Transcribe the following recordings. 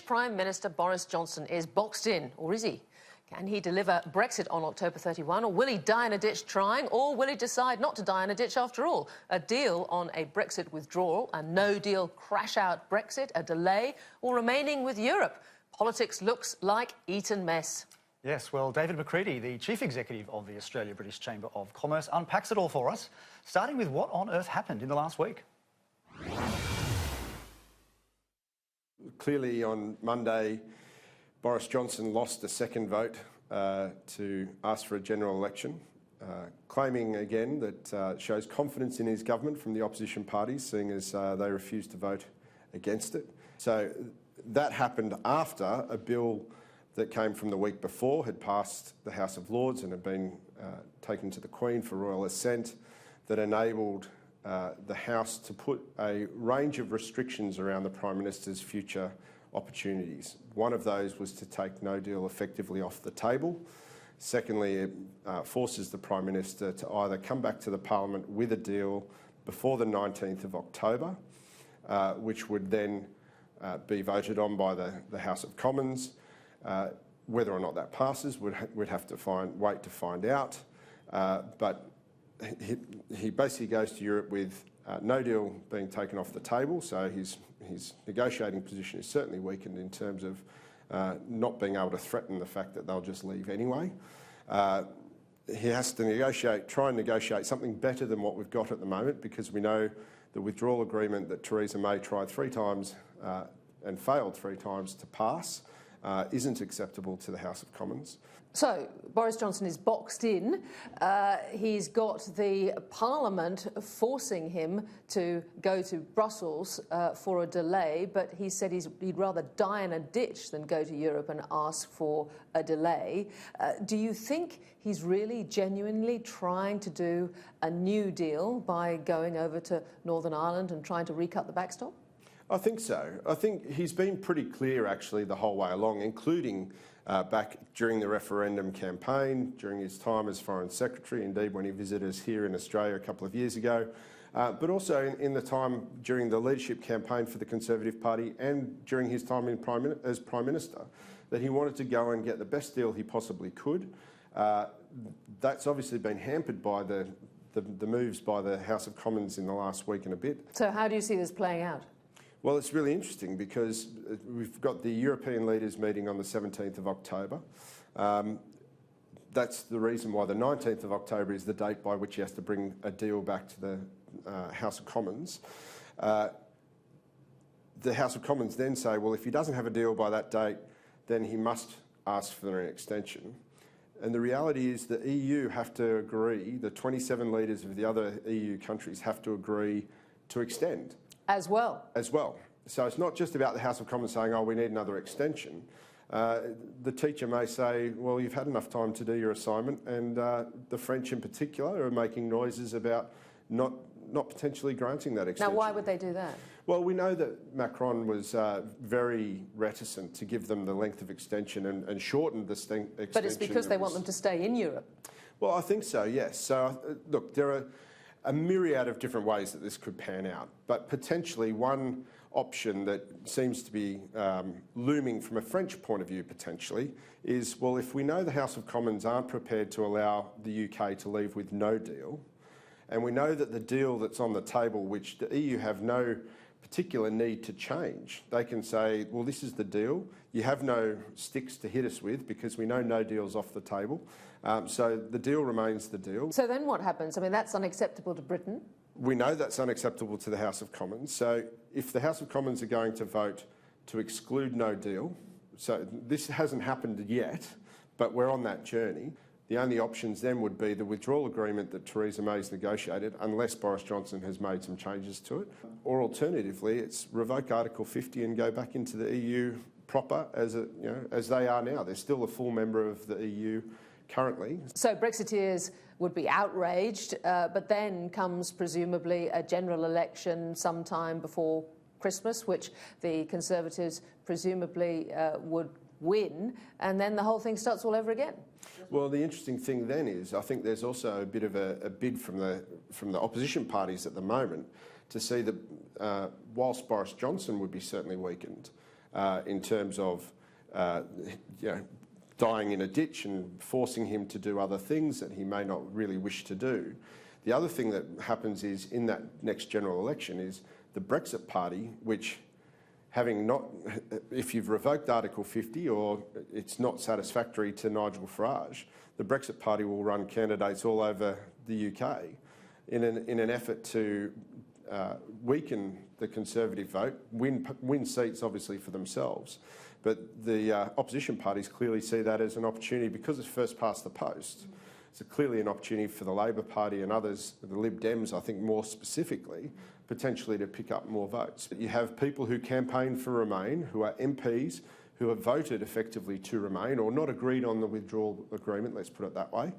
Prime Minister Boris Johnson is boxed in, or is he? Can he deliver Brexit on October 31, or will he die in a ditch trying, or will he decide not to die in a ditch after all? A deal on a Brexit withdrawal, a no-deal crash-out Brexit, a delay, or remaining with Europe? Politics looks like Eton mess. Yes, well, David McCr, the Chief Executive of the Australia-British Chamber of Commerce, unpacks it all for us, starting with what on earth happened in the last week. Clearly, on Monday, Boris Johnson lost a second vote to ask for a general election, claiming again that shows confidence in his government from the opposition parties, seeing as they refused to vote against it. So that happened after a bill that came from the week before had passed the House of Lords and had been taken to the Queen for royal assent, that enabled the House to put a range of restrictions around the Prime Minister's future opportunities. One of those was to take no deal effectively off the table. Secondly, it forces the Prime Minister to either come back to the Parliament with a deal before the 19th of October, which would then be voted on by the House of Commons. Whether or not that passes, we'd have to wait to find out. But he basically goes to Europe with no deal being taken off the table, so his negotiating position is certainly weakened in terms of not being able to threaten the fact that they'll just leave anyway. He has to try and negotiate something better than what we've got at the moment, because we know the withdrawal agreement that Theresa May tried 3 times and failed 3 times to pass isn't acceptable to the House of Commons. So, Boris Johnson is boxed in. He's got the Parliament forcing him to go to Brussels for a delay, but he said he'd rather die in a ditch than go to Europe and ask for a delay. Do you think he's really genuinely trying to do a new deal by going over to Northern Ireland and trying to recut the backstop? I think so. I think he's been pretty clear, actually, the whole way along, including back during the referendum campaign, during his time as Foreign Secretary, indeed when he visited us here in Australia a couple of years ago, but also in the time during the leadership campaign for the Conservative Party and during his time as Prime Minister, that he wanted to go and get the best deal he possibly could. That's obviously been hampered by the moves by the House of Commons in the last week and a bit. So how do you see this playing out? Well, it's really interesting because we've got the European leaders meeting on the 17th of October. That's the reason why the 19th of October is the date by which he has to bring a deal back to the House of Commons. The House of Commons then say, well, if he doesn't have a deal by that date, then he must ask for an extension. And the reality is the EU have to agree, the 27 leaders of the other EU countries have to agree to extend. As well. So it's not just about the House of Commons saying, oh, we need another extension. The teacher may say, well, you've had enough time to do your assignment, and the French in particular are making noises about not potentially granting that extension. Now, why would they do that? Well, we know that Macron was very reticent to give them the length of extension and shortened the extension. But it's because they want them to stay in Europe. Well, I think so, yes. So, look, there are a myriad of different ways that this could pan out, but potentially one option that seems to be looming from a French point of view potentially is, well, if we know the House of Commons aren't prepared to allow the UK to leave with no deal, and we know that the deal that's on the table, which the EU have no particular need to change, they can say, well, this is the deal, you have no sticks to hit us with because we know no deal's off the table. So the deal remains the deal. So then what happens? I mean, that's unacceptable to Britain. We know that's unacceptable to the House of Commons. So if the House of Commons are going to vote to exclude no deal, so this hasn't happened yet, but we're on that journey, the only options then would be the withdrawal agreement that Theresa May's negotiated, unless Boris Johnson has made some changes to it. Or alternatively, it's revoke Article 50 and go back into the EU proper as they are now. They're still a full member of the EU currently. So Brexiteers would be outraged, but then comes presumably a general election sometime before Christmas, which the Conservatives presumably would win, and then the whole thing starts all over again. Well, the interesting thing then is I think there's also a bit of a bid from the opposition parties at the moment to see that whilst Boris Johnson would be certainly weakened, in terms of dying in a ditch and forcing him to do other things that he may not really wish to do. The other thing that happens is in that next general election is the Brexit Party, which if you've revoked Article 50 or it's not satisfactory to Nigel Farage, the Brexit Party will run candidates all over the UK in an effort to weaken the Conservative vote, win seats obviously for themselves. But the opposition parties clearly see that as an opportunity because it's first past the post. It's clearly an opportunity for the Labor Party and others, the Lib Dems, I think more specifically, potentially to pick up more votes. You have people who campaign for Remain, who are MPs, who have voted effectively to Remain or not agreed on the withdrawal agreement, let's put it that way,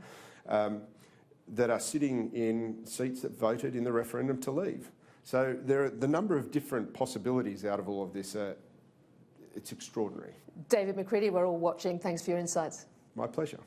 that are sitting in seats that voted in the referendum to leave. So there are the number of different possibilities out of all of this. It's extraordinary. David McCr, we're all watching. Thanks for your insights. My pleasure.